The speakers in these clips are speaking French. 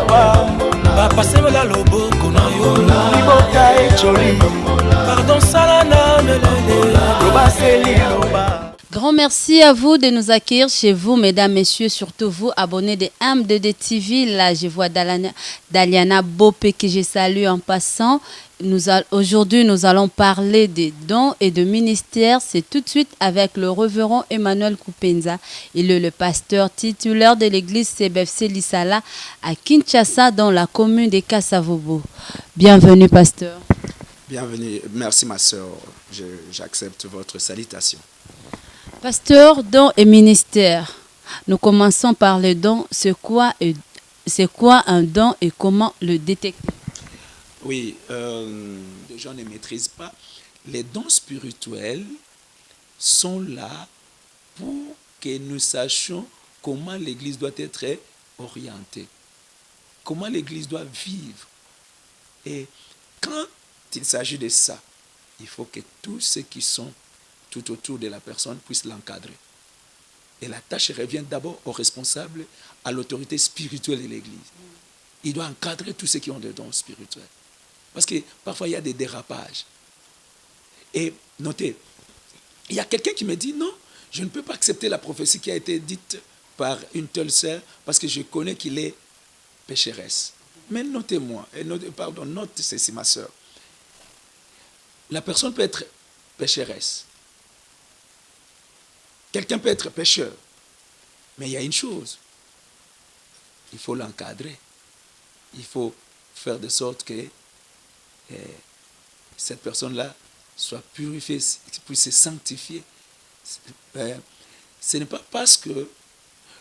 bapasemela loboko na yo libota echoli pardon salana melele lobaseli loba. Grand merci à vous de nous accueillir chez vous, mesdames, messieurs, surtout vous, abonnés de M2D TV. Là, je vois Daliana Bopé que je salue en passant. Aujourd'hui, nous allons parler des dons et de ministères. C'est tout de suite avec le révérend Emmanuel Kupenza. Il est le pasteur titulaire de l'église CBFC Lissala à Kinshasa, dans la commune de Kassavobo. Bienvenue, pasteur. Bienvenue. Merci, ma soeur. J'accepte votre salutation. Pasteur, dons et ministères. Nous commençons par les dons. C'est quoi un don et comment le détecter? Oui, les gens ne maîtrisent pas. Les dons spirituels sont là pour que nous sachions comment l'Église doit être orientée, comment l'Église doit vivre. Et quand il s'agit de ça, il faut que tous ceux qui sont tout autour de la personne puissent l'encadrer. Et la tâche revient d'abord aux responsables, à l'autorité spirituelle de l'Église. Il doit encadrer tous ceux qui ont des dons spirituels. Parce que parfois, il y a des dérapages. Et notez, il y a quelqu'un qui me dit, non, je ne peux pas accepter la prophétie qui a été dite par une telle sœur parce que je connais qu'il est pécheresse. Mais notez-moi, note ceci, ma sœur. La personne peut être pécheresse. Quelqu'un peut être pécheur. Mais il y a une chose. Il faut l'encadrer. Il faut faire de sorte que cette personne-là soit purifiée, puisse se sanctifier. Ce n'est pas parce que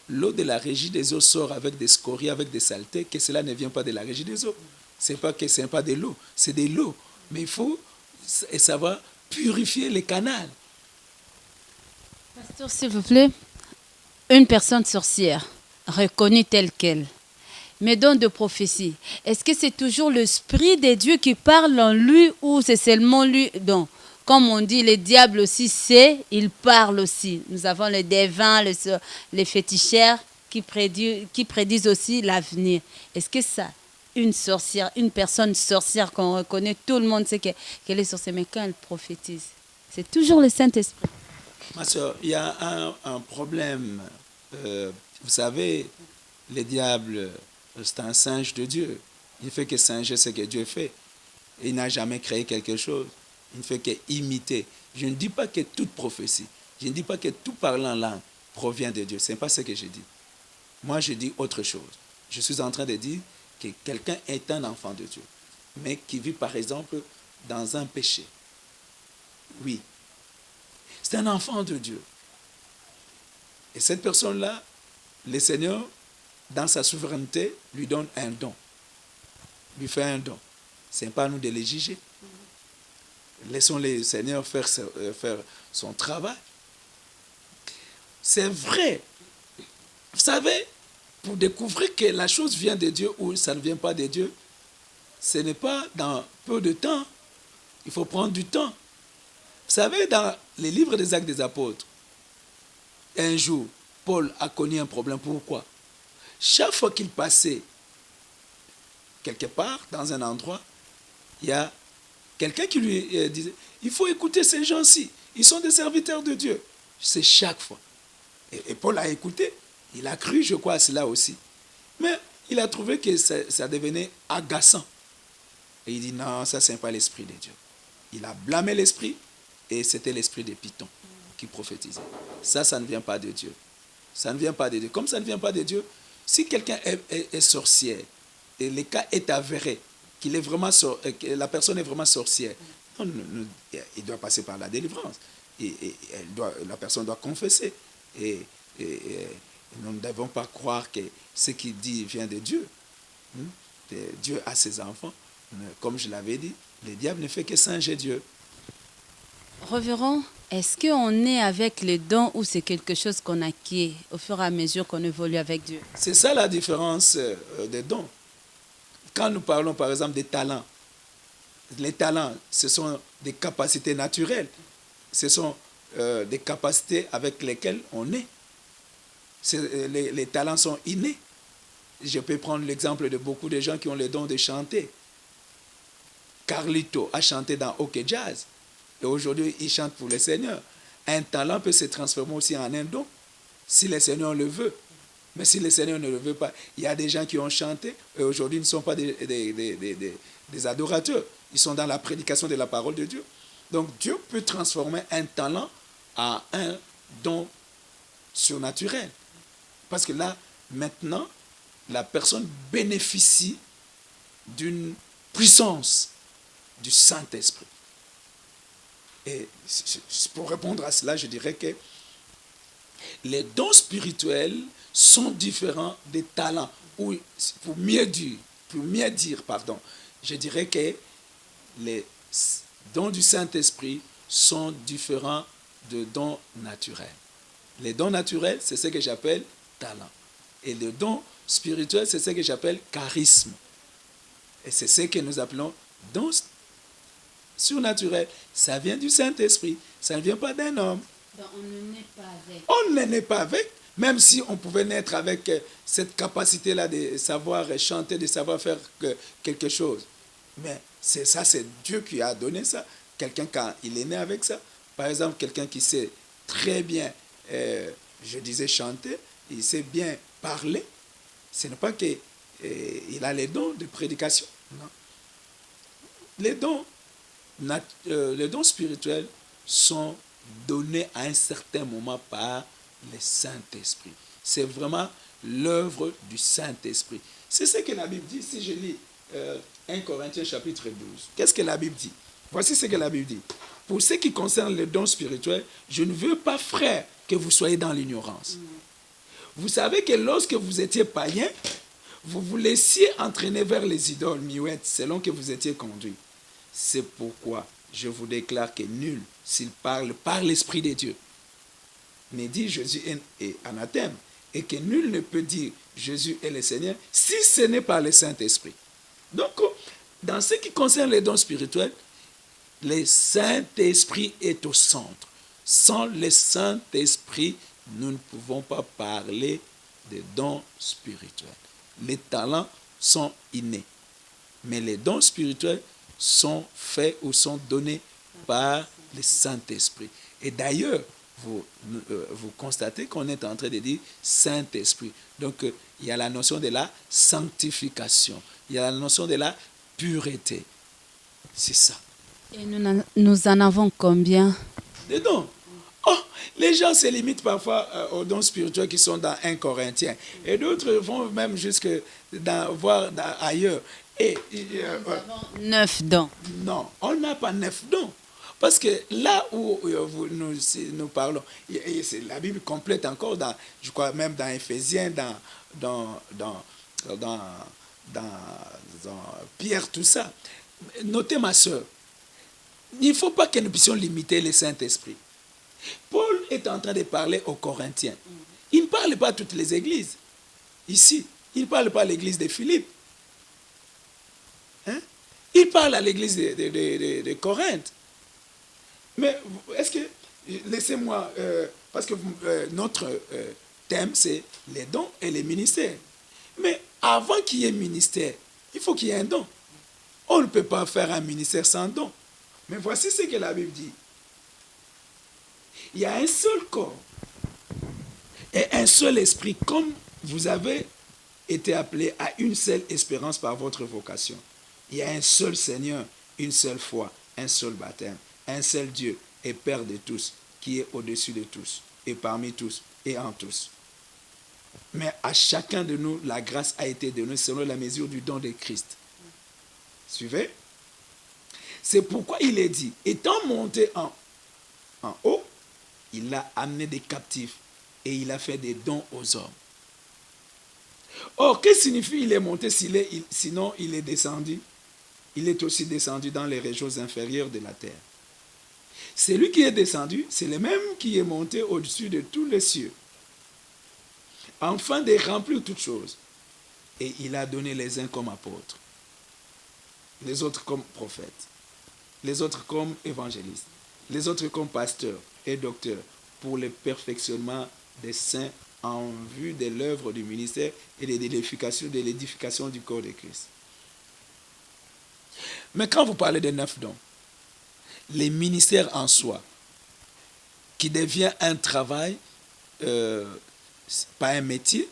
l'eau de la régie des eaux sort avec des scories, avec des saletés, que cela ne vient pas de la régie des eaux. Ce n'est pas que ce n'est pas de l'eau, c'est de l'eau. Mais il faut savoir purifier les canaux. Pasteur, s'il vous plaît, une personne sorcière, reconnue telle qu'elle, mais dons de prophétie, est-ce que c'est toujours l'Esprit de Dieu qui parle en lui ou c'est seulement lui? Donc, comme on dit, le diable aussi sait, il parle aussi. Nous avons les devins, les féticheurs qui prédisent aussi l'avenir. Est-ce que ça, une sorcière, une personne sorcière qu'on reconnaît, tout le monde sait qu'elle est sorcière, mais quand elle prophétise, c'est toujours le Saint-Esprit? Ma soeur, il y a un problème. Vous savez, le diable, c'est un singe de Dieu. Il ne fait que singer ce que Dieu fait. Il n'a jamais créé quelque chose. Il ne fait qu'imiter. Je ne dis pas que toute prophétie, je ne dis pas que tout parlant en langue provient de Dieu. Ce n'est pas ce que je dis. Moi, je dis autre chose. Je suis en train de dire que quelqu'un est un enfant de Dieu, mais qui vit, par exemple, dans un péché. Oui. C'est un enfant de Dieu. Et cette personne-là, le Seigneur, dans sa souveraineté, lui donne un don. Lui fait un don. Ce n'est pas à nous de les juger. Laissons le Seigneur faire son travail. C'est vrai. Vous savez, pour découvrir que la chose vient de Dieu ou ça ne vient pas de Dieu, ce n'est pas dans peu de temps. Il faut prendre du temps. Vous savez, dans les livres des Actes des Apôtres, un jour, Paul a connu un problème. Pourquoi? Chaque fois qu'il passait quelque part, dans un endroit, il y a quelqu'un qui lui disait, il faut écouter ces gens-ci, ils sont des serviteurs de Dieu. C'est chaque fois. Et Paul a écouté, il a cru, je crois, à cela aussi. Mais il a trouvé que ça devenait agaçant. Et il dit, non, ça, ce n'est pas l'esprit de Dieu. Il a blâmé l'esprit, et c'était l'esprit de Python qui prophétisait. Ça ne vient pas de Dieu. Ça ne vient pas de Dieu. Comme ça ne vient pas de Dieu, si quelqu'un est sorcière, et le cas est avéré, que la personne est vraiment sorcière, il doit passer par la délivrance. La personne doit confesser. Et nous ne devons pas croire que ce qu'il dit vient de Dieu. Dieu a ses enfants. Comme je l'avais dit, le diable ne fait que singer Dieu. Révérend, est-ce qu'on est avec les dons ou c'est quelque chose qu'on acquiert au fur et à mesure qu'on évolue avec Dieu? C'est ça la différence des dons. Quand nous parlons par exemple des talents, les talents, ce sont des capacités naturelles. Ce sont des capacités avec lesquelles on est. Les talents sont innés. je peux prendre l'exemple de beaucoup de gens qui ont le don de chanter. Carlito a chanté dans OK Jazz. Et aujourd'hui, il chante pour le Seigneur. Un talent peut se transformer aussi en un don, si le Seigneur le veut. Mais si le Seigneur ne le veut pas, il y a des gens qui ont chanté et aujourd'hui ne sont pas des adorateurs. Ils sont dans la prédication de la parole de Dieu. Donc Dieu peut transformer un talent en un don surnaturel. Parce que là, maintenant, la personne bénéficie d'une puissance du Saint-Esprit. Et pour répondre à cela, je dirais que les dons spirituels sont différents des talents. Ou, pour mieux dire, je dirais que les dons du Saint-Esprit sont différents de dons naturels. Les dons naturels, c'est ce que j'appelle talent. Et les dons spirituels, c'est ce que j'appelle charisme. Et c'est ce que nous appelons dons surnaturels. Ça vient du Saint-Esprit. Ça ne vient pas d'un homme. Donc on ne naît pas avec. On ne naît pas avec. Même si on pouvait naître avec cette capacité-là de savoir chanter, de savoir faire quelque chose. Mais c'est ça, c'est Dieu qui a donné ça. Quelqu'un, quand il est né avec ça, par exemple, quelqu'un qui sait très bien, je disais chanter, il sait bien parler, ce n'est pas qu'il a les dons de prédication. Non. Les dons spirituels sont donnés à un certain moment par le Saint-Esprit. C'est vraiment l'œuvre du Saint-Esprit. C'est ce que la Bible dit. Si je lis 1 Corinthiens chapitre 12, qu'est-ce que la Bible dit? Voici ce que la Bible dit. Pour ce qui concerne les dons spirituels, je ne veux pas, frères, que vous soyez dans l'ignorance. Vous savez que lorsque vous étiez païens, vous vous laissiez entraîner vers les idoles muettes selon que vous étiez conduits. C'est pourquoi je vous déclare que nul, s'il parle par l'Esprit de Dieu, ne dit Jésus est anathème, et que nul ne peut dire Jésus est le Seigneur si ce n'est par le Saint-Esprit. Donc, dans ce qui concerne les dons spirituels, le Saint-Esprit est au centre. Sans le Saint-Esprit, nous ne pouvons pas parler des dons spirituels. Les talents sont innés, mais les dons spirituels sont faits ou sont donnés par le Saint-Esprit. Et d'ailleurs, vous constatez qu'on est en train de dire Saint-Esprit. Donc, il y a la notion de la sanctification. Il y a la notion de la pureté. C'est ça. Et nous en avons combien? Des dons. Oh, les gens se limitent parfois aux dons spirituels qui sont dans 1 Corinthiens. Et d'autres vont même jusque voir ailleurs. Et, nous avons 9 dons. Non, on n'a pas 9 dons. Parce que là où nous parlons, c'est la Bible complète encore, je crois même dans Éphésiens, dans Pierre, tout ça. Notez, ma soeur, il ne faut pas que nous puissions limiter le Saint-Esprit. Paul est en train de parler aux Corinthiens. Il ne parle pas à toutes les églises. Ici, il ne parle pas à l'église de Philippe. Hein? Il parle à l'église de Corinthe. Mais est-ce que, laissez-moi, parce que notre thème, c'est les dons et les ministères. Mais avant qu'il y ait ministère, il faut qu'il y ait un don. On ne peut pas faire un ministère sans don. Mais voici ce que la Bible dit. Il y a un seul corps et un seul esprit, comme vous avez été appelés à une seule espérance par votre vocation. Il y a un seul Seigneur, une seule foi, un seul baptême, un seul Dieu et Père de tous, qui est au-dessus de tous, et parmi tous, et en tous. Mais à chacun de nous, la grâce a été donnée selon la mesure du don de Christ. Suivez? C'est pourquoi il est dit, étant monté en haut, il a amené des captifs et il a fait des dons aux hommes. Or, que signifie il est monté sinon il est descendu? Il est aussi descendu dans les régions inférieures de la terre. Celui qui est descendu, c'est le même qui est monté au-dessus de tous les cieux, afin de remplir toutes choses. Et il a donné les uns comme apôtres, les autres comme prophètes, les autres comme évangélistes, les autres comme pasteurs et docteurs, pour le perfectionnement des saints, en vue de l'œuvre du ministère et de l'édification du corps de Christ. Mais quand vous parlez des 9 dons, les ministères en soi, qui devient un travail, pas un métier,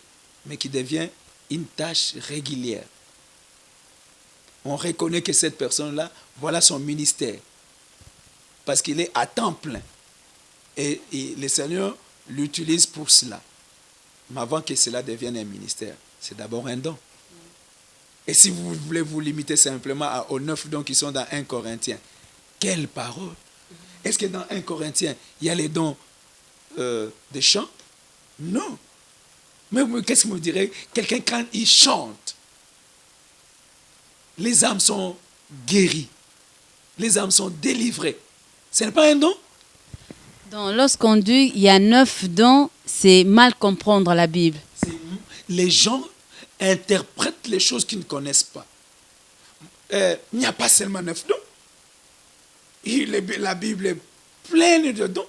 mais qui devient une tâche régulière. On reconnaît que cette personne-là, voilà son ministère, parce qu'il est à temps plein. Et le Seigneur l'utilise pour cela. Mais avant que cela devienne un ministère, c'est d'abord un don. Et si vous voulez vous limiter simplement aux 9 dons qui sont dans 1 Corinthiens, quelle parole! Est-ce que dans 1 Corinthiens, il y a les dons des chants? Non. Mais qu'est-ce que vous direz? Quelqu'un, quand il chante, les âmes sont guéries, les âmes sont délivrées. Ce n'est pas un don? Donc, lorsqu'on dit il y a 9 dons, c'est mal comprendre la Bible. Les gens interprètent les choses qu'ils ne connaissent pas. Il n'y a pas seulement 9 dons. La Bible est pleine de dons.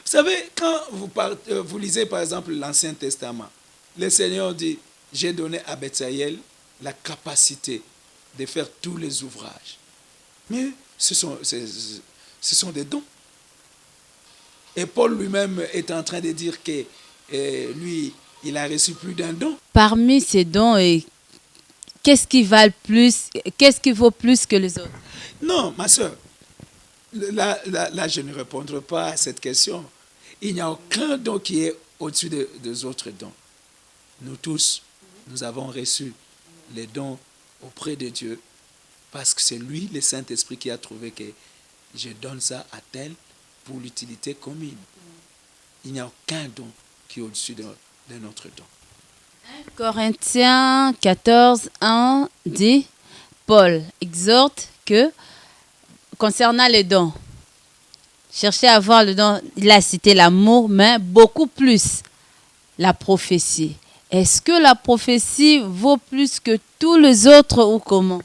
Vous savez, quand vous lisez par exemple l'Ancien Testament, le Seigneur dit, j'ai donné à Betsaïel la capacité de faire tous les ouvrages. Mais ce sont des dons. Et Paul lui-même est en train de dire que lui, il a reçu plus d'un don. Parmi ces dons, qu'est-ce qui vaut plus que les autres? Non, ma soeur, là, je ne répondrai pas à cette question. Il n'y a aucun don qui est au-dessus des autres dons. Nous tous, nous avons reçu les dons auprès de Dieu parce que c'est lui, le Saint-Esprit, qui a trouvé que je donne ça à tel pour l'utilité commune. Il n'y a aucun don qui est au-dessus de notre don. 1 Corinthiens 14, 1 dit, Paul exhorte que, concernant les dons, cherchez à avoir le don, il a cité l'amour, mais beaucoup plus la prophétie. Est-ce que la prophétie vaut plus que tous les autres ou comment?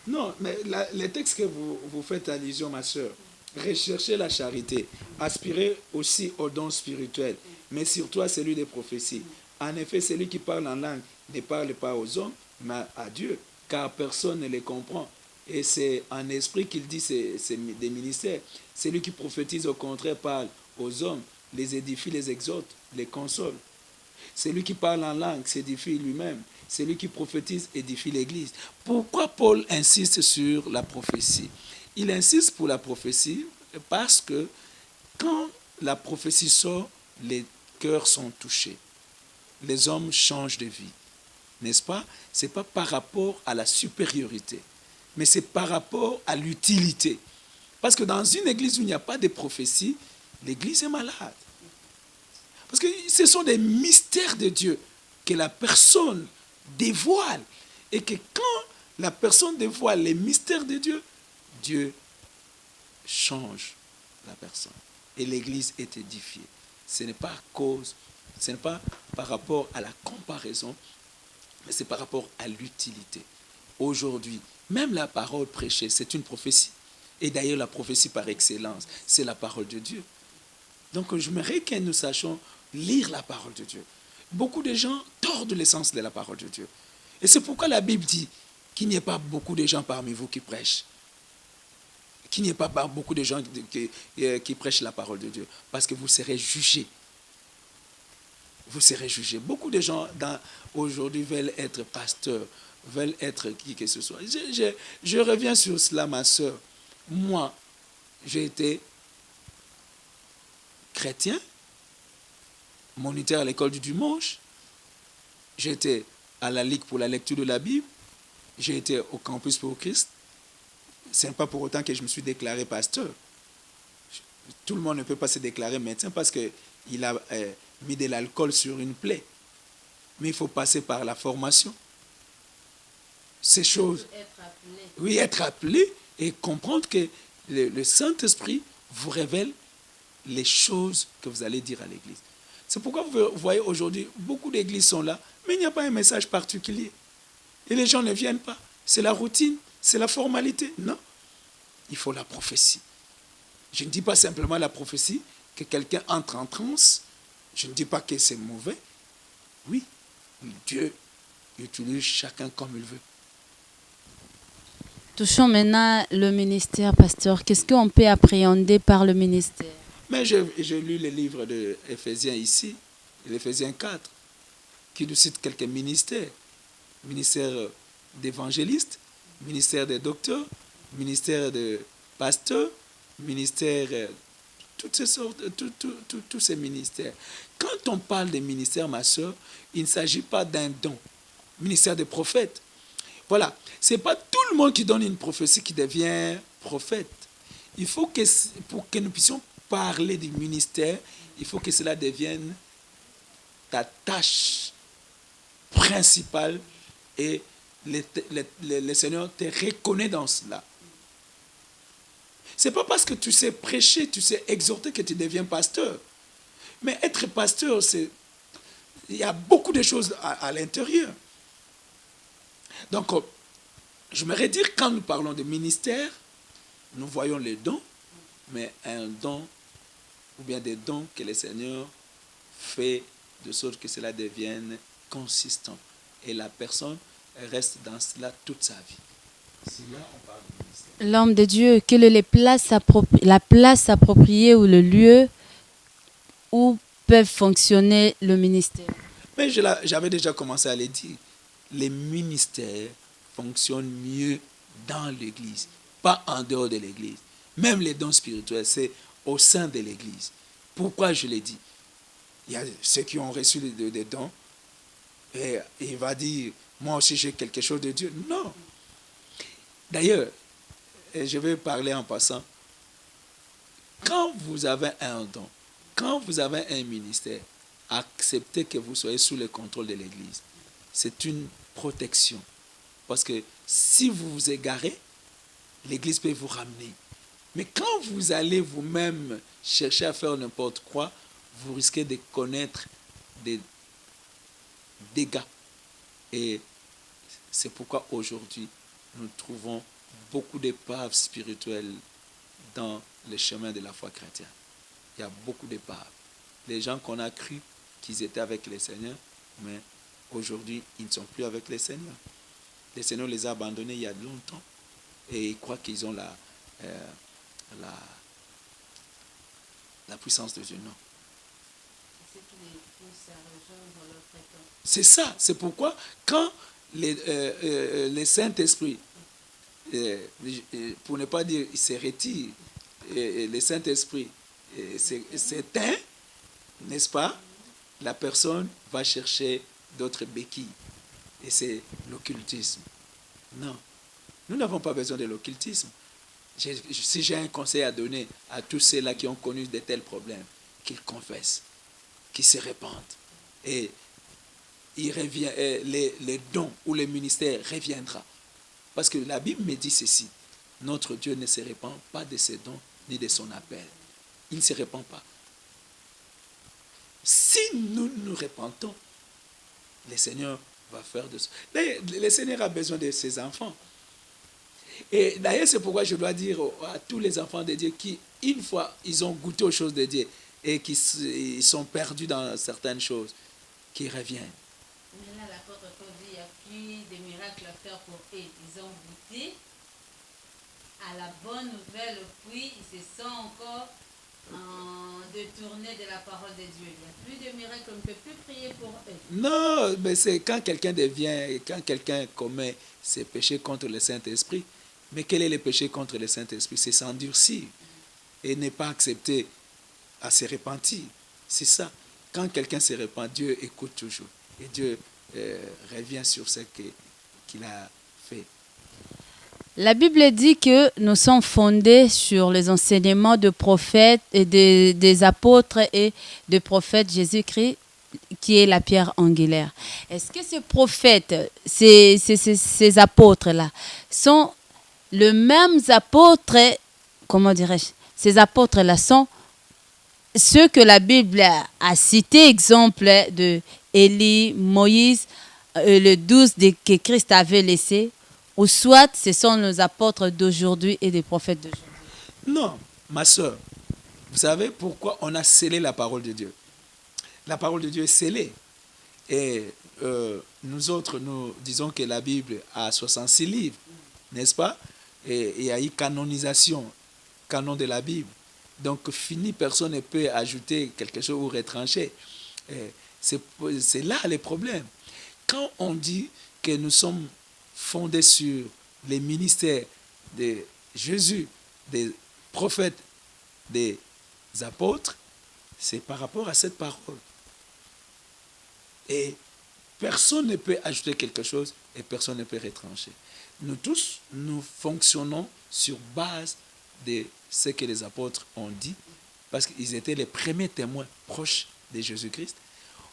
Non, mais les textes que vous faites allusion, ma soeur, recherchez la charité, aspirez aussi aux dons spirituels, mais surtout à celui des prophéties. En effet, celui qui parle en langue ne parle pas aux hommes, mais à Dieu, car personne ne les comprend. Et c'est en esprit qu'il dit c'est des ministères. Celui qui prophétise, au contraire, parle aux hommes, les édifie, les exhorte, les console. Celui qui parle en langue s'édifie lui-même. Celui qui prophétise édifie l'Église. Pourquoi Paul insiste sur la prophétie? Il insiste pour la prophétie parce que quand la prophétie sort, les cœurs sont touchés. Les hommes changent de vie. N'est-ce pas? Ce n'est pas par rapport à la supériorité, mais c'est par rapport à l'utilité. Parce que dans une église où il n'y a pas de prophétie, l'église est malade. Parce que ce sont des mystères de Dieu que la personne dévoile. Et que quand la personne dévoile les mystères de Dieu, Dieu change la personne. Et l'église est édifiée. Ce n'est pas par rapport à la comparaison, mais c'est par rapport à l'utilité. Aujourd'hui, même la parole prêchée, c'est une prophétie. Et d'ailleurs, la prophétie par excellence, c'est la parole de Dieu. Donc, j'aimerais que nous sachions lire la parole de Dieu. Beaucoup de gens tordent l'essence de la parole de Dieu. Et c'est pourquoi la Bible dit qu'il n'y ait pas beaucoup de gens parmi vous qui prêchent. Qu'il n'y ait pas beaucoup de gens qui prêchent la parole de Dieu. Parce que vous serez jugés. Vous serez jugés. Beaucoup de gens aujourd'hui veulent être pasteurs, veulent être qui que ce soit. Je reviens sur cela, ma soeur. Moi, j'ai été chrétien, moniteur à l'école du dimanche, j'étais à la Ligue pour la lecture de la Bible, j'ai été au campus pour Christ. Ce n'est pas pour autant que je me suis déclaré pasteur. Tout le monde ne peut pas se déclarer médecin parce qu'il a mis de l'alcool sur une plaie. Mais il faut passer par la formation. Ces choses. Oui, être appelé et comprendre que le Saint-Esprit vous révèle les choses que vous allez dire à l'église. C'est pourquoi vous voyez aujourd'hui, beaucoup d'églises sont là, mais il n'y a pas un message particulier. Et les gens ne viennent pas. C'est la routine, c'est la formalité. Non, il faut la prophétie. Je ne dis pas simplement la prophétie, que quelqu'un entre en transe, Je ne dis pas que c'est mauvais. Oui, Dieu utilise chacun comme il veut. Touchons maintenant le ministère, pasteur. Qu'est-ce qu'on peut appréhender par le ministère? Mais j'ai lu le livre de Éphésiens ici, l'Éphésiens 4, qui nous cite quelques ministères. Ministère d'évangéliste, ministère de docteur, ministère de pasteur, ministère, toutes ces sortes, tous ces ministères. Quand on parle des ministères, ma soeur, il ne s'agit pas d'un don. Ministère des prophètes. Voilà, ce n'est pas tout le monde qui donne une prophétie qui devient prophète. Il faut que, pour que nous puissions parler du ministère, il faut que cela devienne ta tâche principale et le Seigneur te reconnaît dans cela. Ce n'est pas parce que tu sais prêcher, tu sais exhorter que tu deviens pasteur. Mais être pasteur, il y a beaucoup de choses à l'intérieur. Donc, je voudrais dire, quand nous parlons de ministère, nous voyons les dons, mais un don, ou bien des dons que le Seigneur fait de sorte que cela devienne consistant. Et la personne reste dans cela toute sa vie. C'est là on parle de ministère. L'homme de Dieu, quelle est la place appropriée ou le lieu où peuvent fonctionner le ministère? Mais j'avais déjà commencé à le dire. Les ministères fonctionnent mieux dans l'Église, pas en dehors de l'Église. Même les dons spirituels, c'est au sein de l'Église. Pourquoi je l'ai dit? Il y a ceux qui ont reçu des dons et il va dire, moi aussi j'ai quelque chose de Dieu. Non. D'ailleurs, je vais parler en passant. Quand vous avez un don, quand vous avez un ministère, acceptez que vous soyez sous le contrôle de l'Église. C'est une protection. Parce que si vous vous égarez, l'Église peut vous ramener. Mais quand vous allez vous-même chercher à faire n'importe quoi, vous risquez de connaître des dégâts. Et c'est pourquoi aujourd'hui, nous trouvons beaucoup d'épaves spirituelles dans le chemin de la foi chrétienne. Il y a beaucoup d'épaves. Les gens qu'on a cru qu'ils étaient avec le Seigneur, mais aujourd'hui, ils ne sont plus avec le Seigneur. Le Seigneur les a abandonnés il y a longtemps. Et ils croient qu'ils ont la puissance de Dieu. Non. C'est ça. C'est pourquoi quand les Saint-Esprit, pour ne pas dire il se retire, le Saint-Esprit s'éteint, n'est-ce pas? La personne va chercher d'autres béquilles. Et c'est l'occultisme. Non. Nous n'avons pas besoin de l'occultisme. Si j'ai un conseil à donner à tous ceux-là qui ont connu de tels problèmes, qu'ils confessent, qu'ils se répandent. Et les dons ou le ministère reviendra. Parce que la Bible me dit ceci. Notre Dieu ne se répand pas de ses dons ni de son appel. Il ne se répand pas. Si nous nous répandons, le Seigneur va faire de ça. Le Seigneur a besoin de ses enfants. Et d'ailleurs, c'est pourquoi je dois dire à tous les enfants de Dieu qui, une fois, ils ont goûté aux choses de Dieu et qui sont perdus dans certaines choses, qu'ils reviennent. Maintenant, l'apôtre Paul dit, il n'y a plus de miracles à faire pour eux. Ils ont goûté à la bonne nouvelle, puis ils se sont encore détournés de la parole de Dieu. Il n'y a plus de miracles, on ne peut plus prier pour eux. Non, mais c'est quand quelqu'un commet ses péchés contre le Saint-Esprit. Mais quel est le péché contre le Saint-Esprit? C'est s'endurcir et ne pas accepter à se repentir. C'est ça. Quand quelqu'un se repent, Dieu écoute toujours. Et Dieu revient sur ce qu'il a fait. La Bible dit que nous sommes fondés sur les enseignements de prophètes et des apôtres et de prophètes Jésus-Christ, qui est la pierre angulaire. Est-ce que ces prophètes, ces apôtres-là, sont les mêmes apôtres, comment dirais-je, ces apôtres-là sont ceux que la Bible a cités, exemple de Élie, Moïse, les 12 que Christ avait laissés, ou soit ce sont nos apôtres d'aujourd'hui et des prophètes d'aujourd'hui? Non, ma soeur, vous savez pourquoi on a scellé la parole de Dieu? La parole de Dieu est scellée. Et nous autres, nous disons que la Bible a 66 livres, n'est-ce pas? Et il y a eu canonisation, canon de la Bible. Donc, fini, personne ne peut ajouter quelque chose ou retrancher. C'est là les problèmes. Quand on dit que nous sommes fondés sur les ministères de Jésus, des prophètes, des apôtres, c'est par rapport à cette parole. Et personne ne peut ajouter quelque chose et personne ne peut retrancher. Nous tous, nous fonctionnons sur base de ce que les apôtres ont dit, parce qu'ils étaient les premiers témoins proches de Jésus-Christ.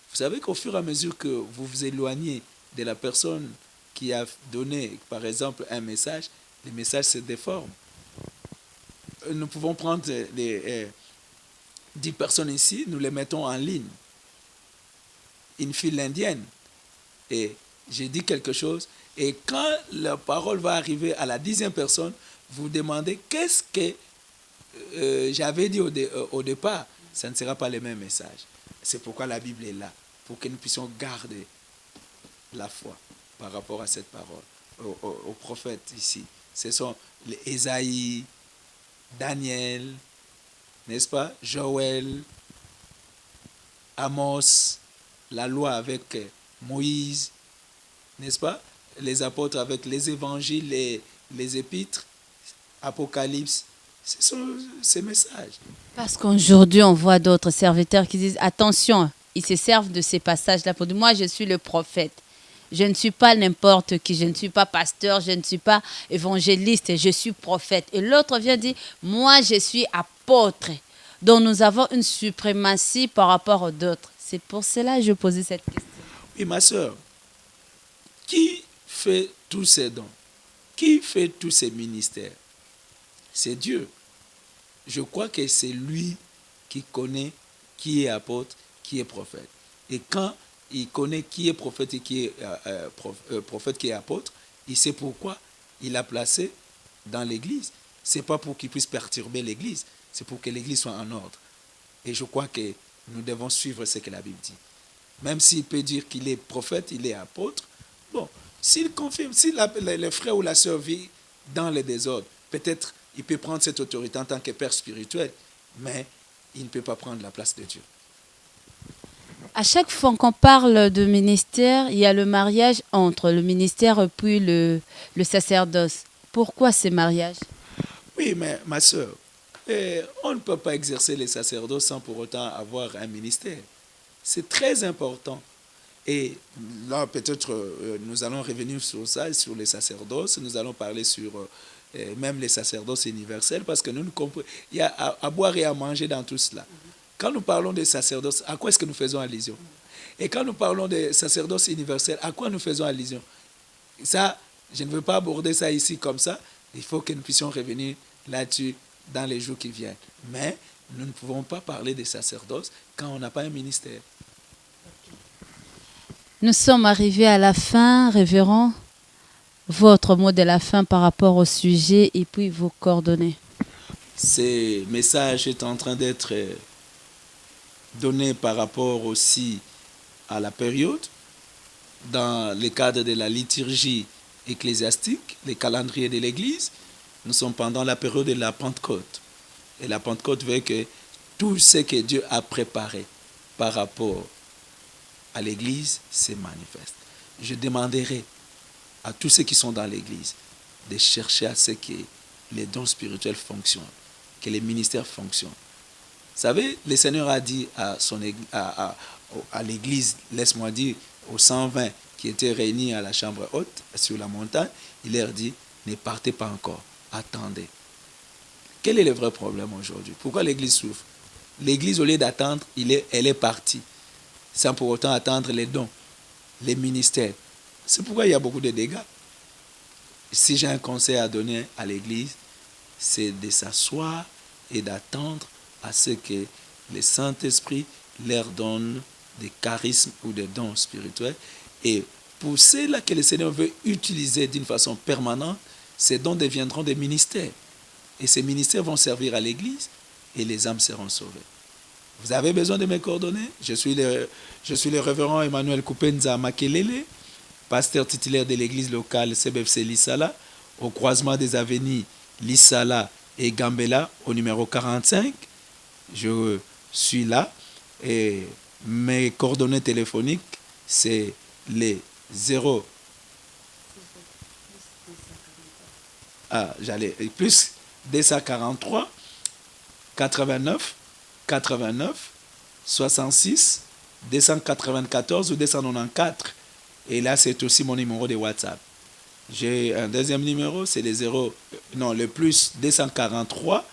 Vous savez qu'au fur et à mesure que vous vous éloignez de la personne qui a donné, par exemple, un message, les messages se déforment. Nous pouvons prendre les 10 personnes ici, nous les mettons en ligne. Une file indienne. Et j'ai dit quelque chose. Et quand la parole va arriver à la 10e personne, vous demandez qu'est-ce que j'avais dit au départ. Ça ne sera pas le même message. C'est pourquoi la Bible est là. Pour que nous puissions garder la foi par rapport à cette parole. Aux prophètes ici. Ce sont les Ésaïe, Daniel, n'est-ce pas? Joël, Amos, la loi avec Moïse, n'est-ce pas? Les apôtres avec les évangiles, les épîtres, Apocalypse. Ce sont ces messages. Parce qu'aujourd'hui, on voit d'autres serviteurs qui disent, attention, ils se servent de ces passages-là pour dire, moi, je suis le prophète. Je ne suis pas n'importe qui, je ne suis pas pasteur, je ne suis pas évangéliste, je suis prophète. Et l'autre vient dire, moi je suis apôtre. Donc nous avons une suprématie par rapport aux autres. C'est pour cela que je posais cette question. Oui, ma soeur, qui fait tous ces dons? Qui fait tous ces ministères? C'est Dieu. Je crois que c'est lui qui connaît qui est apôtre, qui est prophète. Et quand il connaît qui est prophète et qui est prophète, qui est apôtre, il sait pourquoi il l'a placé dans l'église. Ce n'est pas pour qu'il puisse perturber l'église, c'est pour que l'église soit en ordre. Et je crois que nous devons suivre ce que la Bible dit. Même s'il peut dire qu'il est prophète, il est apôtre, bon, s'il confirme, si le frère ou la sœur vit dans le désordre, peut-être il peut prendre cette autorité en tant que père spirituel, mais il ne peut pas prendre la place de Dieu. À chaque fois qu'on parle de ministère, il y a le mariage entre le ministère et puis le sacerdoce. Pourquoi ces mariages? Oui, mais ma soeur, on ne peut pas exercer le sacerdoce sans pour autant avoir un ministère. C'est très important. Et là, peut-être, nous allons revenir sur ça, sur les sacerdoces. Nous allons parler sur même les sacerdoces universels, parce que nous comprenons. Il y a à boire et à manger dans tout cela. Quand nous parlons des sacerdoces, à quoi est-ce que nous faisons allusion? Et quand nous parlons des sacerdoces universels, à quoi nous faisons allusion? Ça, je ne veux pas aborder ça ici comme ça. Il faut que nous puissions revenir là-dessus dans les jours qui viennent. Mais nous ne pouvons pas parler des sacerdoces quand on n'a pas un ministère. Nous sommes arrivés à la fin, révérend. Votre mot de la fin par rapport au sujet et puis vos coordonnées. Ce message est en train d'être donné par rapport aussi à la période, dans le cadre de la liturgie ecclésiastique, les calendriers de l'Église. Nous sommes pendant la période de la Pentecôte. Et la Pentecôte veut que tout ce que Dieu a préparé par rapport à l'Église se manifeste. Je demanderai à tous ceux qui sont dans l'Église de chercher à ce que les dons spirituels fonctionnent, que les ministères fonctionnent. Vous savez, le Seigneur a dit à l'Église, laisse-moi dire, aux 120 qui étaient réunis à la chambre haute, sur la montagne, il leur dit, ne partez pas encore, attendez. Quel est le vrai problème aujourd'hui? Pourquoi l'Église souffre? L'Église, au lieu d'attendre, elle est partie, sans pour autant attendre les dons, les ministères. C'est pourquoi il y a beaucoup de dégâts. Si j'ai un conseil à donner à l'Église, c'est de s'asseoir et d'attendre à ce que le Saint-Esprit leur donne des charismes ou des dons spirituels. Et pour ceux-là que le Seigneur veut utiliser d'une façon permanente, ces dons deviendront des ministères. Et ces ministères vont servir à l'Église et les âmes seront sauvées. Vous avez besoin de mes coordonnées? Je suis le révérend Emmanuel Kupenza Makelele, pasteur titulaire de l'église locale CBFC Lissala, au croisement des avenues Lissala et Gambela, au numéro 45. Je suis là et mes coordonnées téléphoniques, c'est les 0. Plus 243 89 89 66 294 ou 294. Et là, c'est aussi mon numéro de WhatsApp. J'ai un deuxième numéro, c'est le plus 243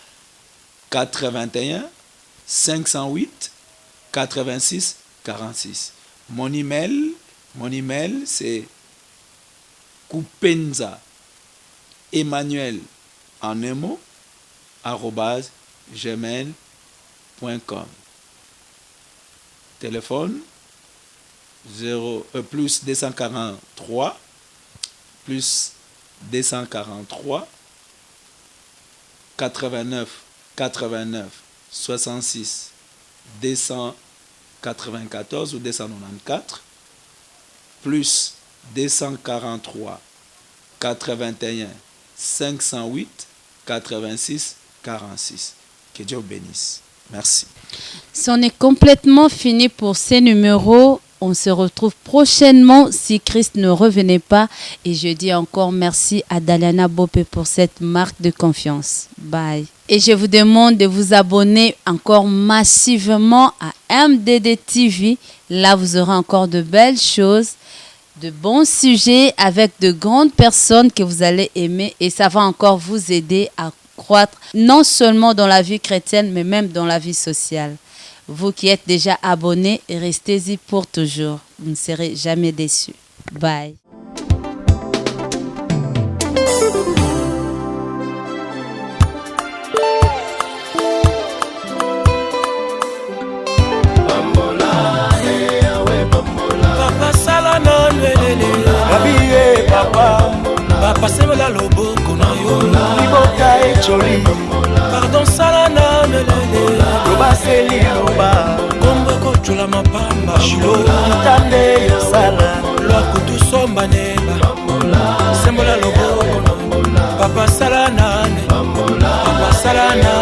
81 508 86 46. Mon email, c'est Kupenza Emmanuel en un mot @gmail.com. Téléphone plus 243 89 89 66 294 ou 294 plus 243 81 508 86 46. Que Dieu vous bénisse. Merci. C'en est complètement fini pour ces numéros. On se retrouve prochainement si Christ ne revenait pas. Et je dis encore merci à Daliana Bopé pour cette marque de confiance. Bye. Et je vous demande de vous abonner encore massivement à MDD TV. Là, vous aurez encore de belles choses, de bons sujets avec de grandes personnes que vous allez aimer. Et ça va encore vous aider à croître, non seulement dans la vie chrétienne, mais même dans la vie sociale. Vous qui êtes déjà abonnés, restez-y pour toujours. Vous ne serez jamais déçus. Bye. Papa Salana Nelele Rabie Papa Papa Semela Loboko na yo Liboka Echoli Pardon Salana Nelele Loba Seli Loba Kombo Kochula Mapamba Shilo Kitande Yosala Loa Kutu Somba Neba Semela Loboko Papa Salana Papa Salana